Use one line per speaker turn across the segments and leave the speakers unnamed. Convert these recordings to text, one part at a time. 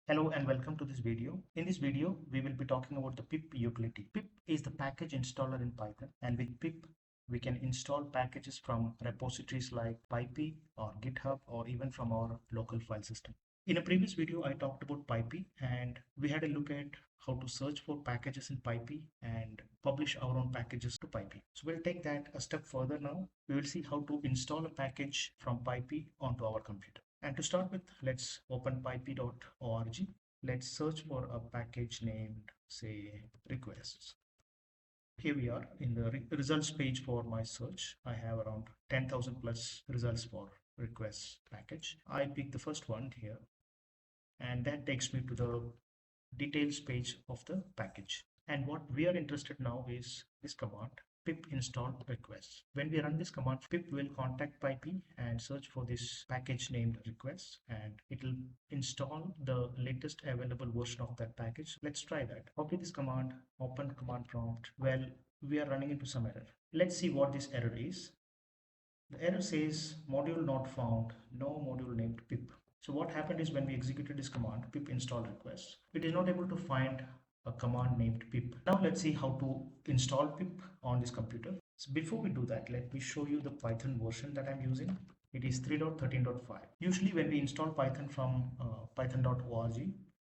Hello and welcome to this video. In this video, we will be talking about the pip utility. Pip is the package installer in Python, and with pip, we can install packages from repositories like PyPy or GitHub or even from our local file system. In a previous video, I talked about PyPy and we had a look at how to search for packages in PyPy and publish our own packages to PyPy. So we'll take that a step further now. We will see how to install a package from PyPy onto our computer. And to start with, let's open pypy.org. Let's search for a package named, say, requests. Here we are in the results page for my search. I have around 10,000 plus results for requests package. I pick the first one here, and that takes me to the details page of the package. And what we are interested now is this command pip install requests. When we run this command, pip will contact PyPy and search for this package named requests, and it will install the latest available version of that package. Let's try that. Copy this command, open command prompt. Well, we are running into some error. Let's see what this error is. The error says module not found, no module named pip. So what happened is when we executed this command, pip install request, it is not able to find a command named pip. Now let's see how to install pip on this computer. So before we do that, let me show you the Python version that I'm using. It is 3.13.5. Usually when we install Python from python.org,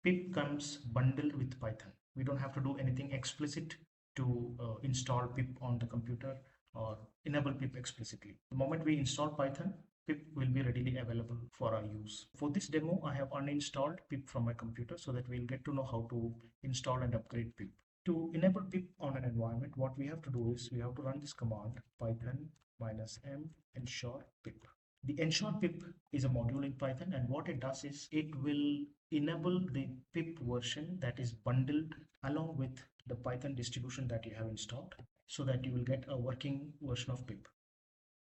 pip comes bundled with Python. We don't have to do anything explicit to install pip on the computer or enable pip explicitly. The moment we install Python, pip will be readily available for our use. For this demo, I have uninstalled pip from my computer so that we'll get to know how to install and upgrade pip. To enable pip on an environment, what we have to do is we have to run this command python -m ensure pip. The ensure pip is a module in Python, and what it does is it will enable the pip version that is bundled along with the Python distribution that you have installed so that you will get a working version of pip.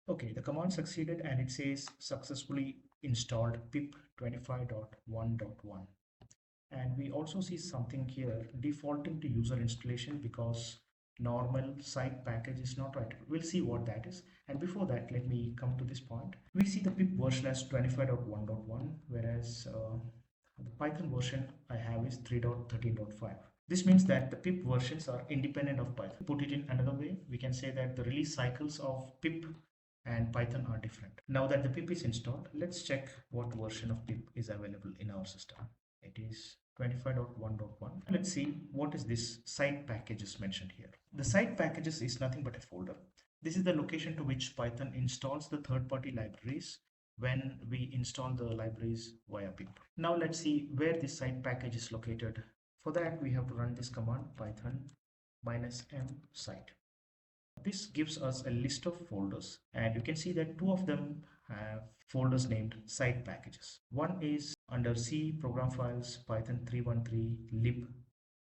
Okay, the command succeeded and it says successfully installed pip 25.1.1. And we also see something here defaulting to user installation because normal site package is not right. We'll see what that is. And before that, let me come to this point. We see the pip version as 25.1.1, whereas the Python version I have is 3.13.5. This means that the pip versions are independent of Python. Put it in another way, we can say that the release cycles of pip and Python are different. Now that the pip is installed, let's check what version of pip is available in our system. It is 25.1.1. Let's see what is this site packages mentioned here. The site packages is nothing but a folder. This is the location to which Python installs the third-party libraries when we install the libraries via pip. Now let's see where this site package is located. For that, we have to run this command python -m site. This gives us a list of folders, and you can see that two of them have folders named site packages. One is under C program files python 313 lib,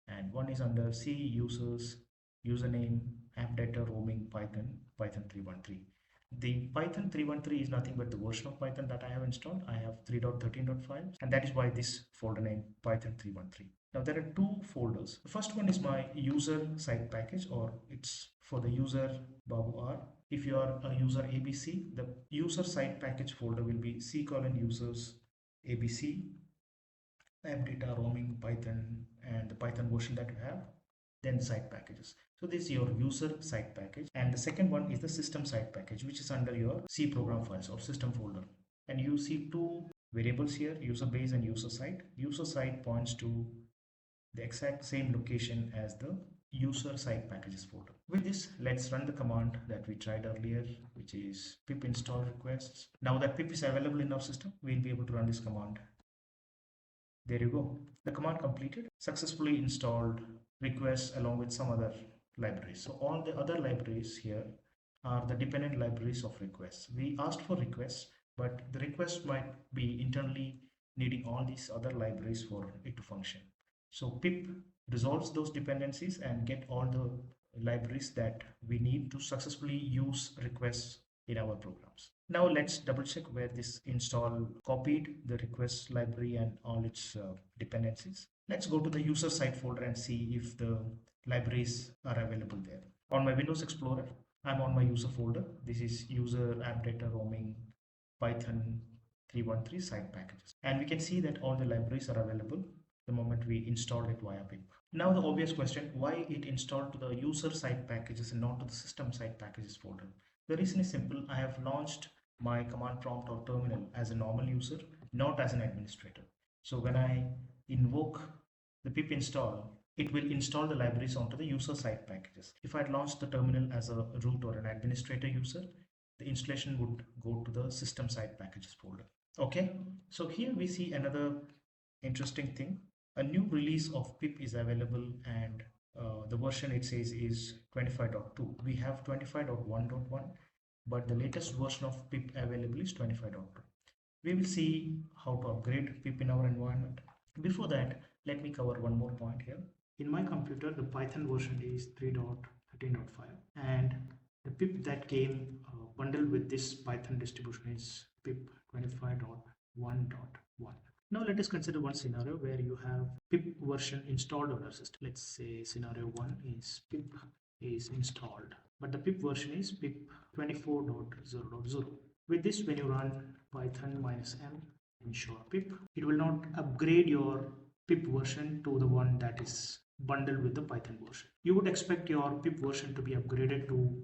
and one is under C users username app data roaming python 313. The Python 313 is nothing but the version of Python that I have installed. I have 3.13.5, and that is why this folder name Python 313. Now there are two folders. The first one is my user site package, or it's for the user Babu R. If you are a user ABC, the user site package folder will be c:users ABC app data roaming Python and the Python version that you have, then site packages. So this is your user site package, and the second one is the system site package, which is under your C program files or system folder. And you see two variables here, user base and user site. User site points to the exact same location as the user site packages folder. With this, let's run the command that we tried earlier, which is pip install requests. Now that pip is available in our system, we'll be able to run this command. There you go. The command completed, successfully installed requests along with some other libraries. So all the other libraries here are the dependent libraries of requests. We asked for requests, but the request might be internally needing all these other libraries for it to function. So pip resolves those dependencies and get all the libraries that we need to successfully use requests in our programs. Now let's double check where this install copied the request library and all its dependencies. Let's go to the user site folder and see if the libraries are available there. On my Windows Explorer, I'm on my user folder. This is user app data roaming Python 313 side packages. And we can see that all the libraries are available the moment we install it via pip. Now the obvious question, why it installed to the user side packages and not to the system side packages folder? The reason is simple. I have launched my command prompt or terminal as a normal user, not as an administrator. So when I invoke the pip install, it will install the libraries onto the user side packages. If I had launched the terminal as a root or an administrator user, the installation would go to the system side packages folder. Okay, so here we see another interesting thing. A new release of pip is available, and the version it says is 25.2. We have 25.1.1, but the latest version of pip available is 25.2. We will see how to upgrade pip in our environment. Before that, let me cover one more point here. In my computer, the Python version is 3.13.5, and the pip that came bundled with this Python distribution is pip 25.1.1. Now let us consider one scenario where you have pip version installed on your system. Let's say scenario 1 is pip is installed, but the pip version is pip 24.0.0. With this, when you run python -m ensure pip, it will not upgrade your pip version to the one that is bundled with the Python version. You would expect your pip version to be upgraded to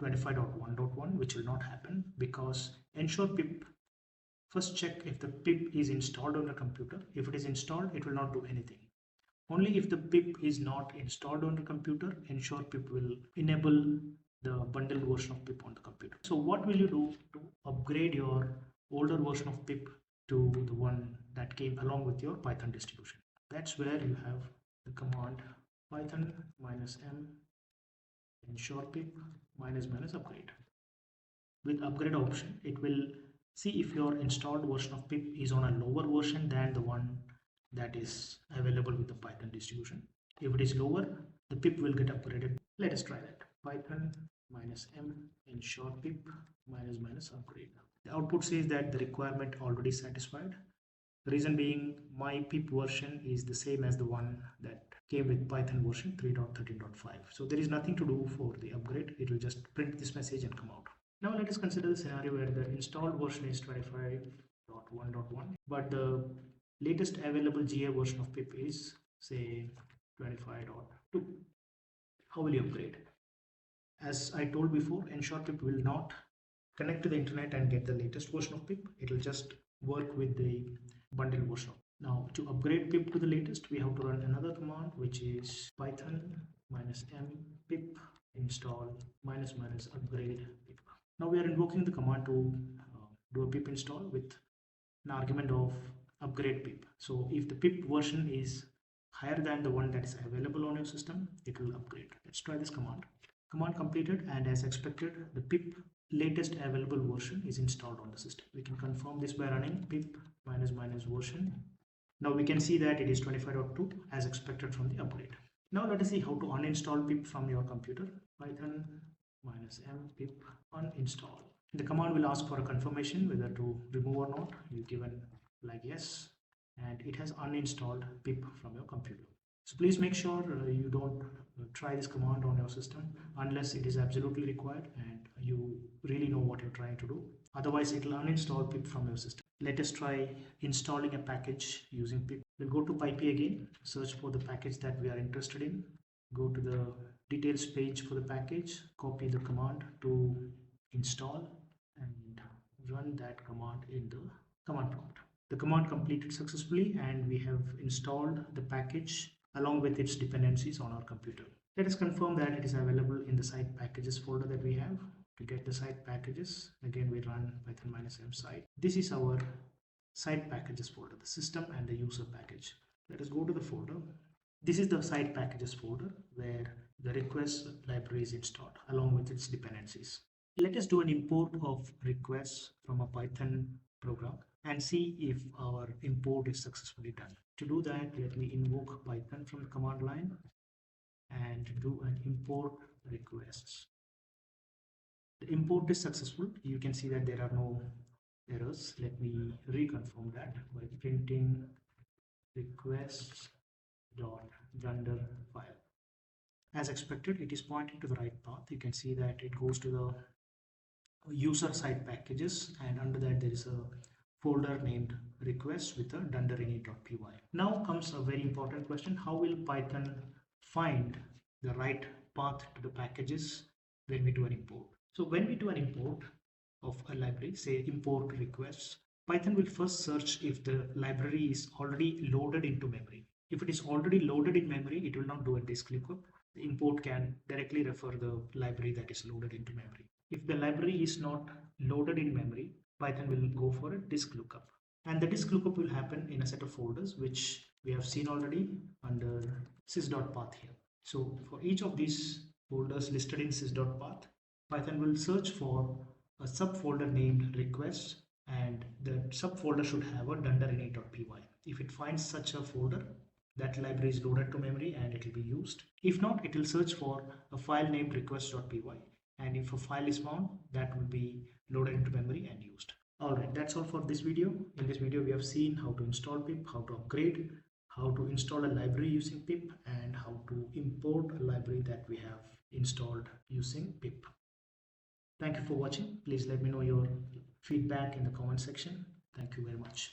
25.1.1, which will not happen because ensure pip first check if the pip is installed on the computer. If it is installed, it will not do anything. Only if the pip is not installed on the computer, ensure pip will enable the bundled version of pip on the computer. So what will you do to upgrade your older version of pip to the one that came along with your Python distribution? That's where you have the command python -m ensure pip -- upgrade. With upgrade option, it will see if your installed version of pip is on a lower version than the one that is available with the Python distribution. If it is lower, the pip will get upgraded. Let us try that. Python -m ensure pip -- upgrade. The output says that the requirement already satisfied. The reason being, my pip version is the same as the one that came with Python version 3.13.5. So there is nothing to do for the upgrade. It will just print this message and come out. Now let us consider the scenario where the installed version is 25.1.1, but the latest available GA version of pip is say 25.2. How will you upgrade? As I told before, ensure pip will not connect to the internet and get the latest version of pip. It will just work with the bundled version. Now to upgrade pip to the latest, we have to run another command, which is python -m pip install -- upgrade pip. Now we are invoking the command to do a pip install with an argument of upgrade pip. So if the pip version is higher than the one that is available on your system, it will upgrade. Let's try this command. Command completed, and as expected, the pip latest available version is installed on the system. We can confirm this by running pip -- version. Now we can see that it is 25.2 as expected from the upgrade. Now let us see how to uninstall pip from your computer. Python -m pip uninstall. The command will ask for a confirmation whether to remove or not. You given like yes, and it has uninstalled pip from your computer. So please make sure you don't try this command on your system unless it is absolutely required and you really know what you're trying to do. Otherwise, it will uninstall pip from your system. Let us try installing a package using pip. We'll go to pip again, search for the package that we are interested in. Go to the details page for the package, copy the command to install and run that command in the command prompt. The command completed successfully and we have installed the package along with its dependencies on our computer. Let us confirm that it is available in the site packages folder that we have. To get the site packages, again we run python -m site. This is our site packages folder, the system and the user package. Let us go to the folder. This is the site packages folder where the request library is installed along with its dependencies. Let us do an import of requests from a Python program and see if our import is successfully done. To do that, let me invoke Python from the command line and do an import requests. The import is successful. You can see that there are no errors. Let me reconfirm that by printing requests.render file. As expected, it is pointing to the right path. You can see that it goes to the user side packages, and under that there is a folder named request with a dunderini.py. Now comes a very important question. How will Python find the right path to the packages when we do an import? So when we do an import of a library, say import requests, Python will first search if the library is already loaded into memory. If it is already loaded in memory, it will not do a disk lookup. The import can directly refer the library that is loaded into memory. If the library is not loaded in memory, Python will go for a disk lookup. And the disk lookup will happen in a set of folders, which we have seen already under sys.path here. So for each of these folders listed in sys.path, Python will search for a subfolder named requests, and the subfolder should have a dunderini.py. If it finds such a folder, that library is loaded to memory and it will be used. If not, it will search for a file named request.py, and if a file is found, that will be loaded into memory and used. Alright, that's all for this video. In this video, we have seen how to install pip, how to upgrade, how to install a library using pip, and how to import a library that we have installed using pip. Thank you for watching. Please let me know your feedback in the comment section. Thank you very much.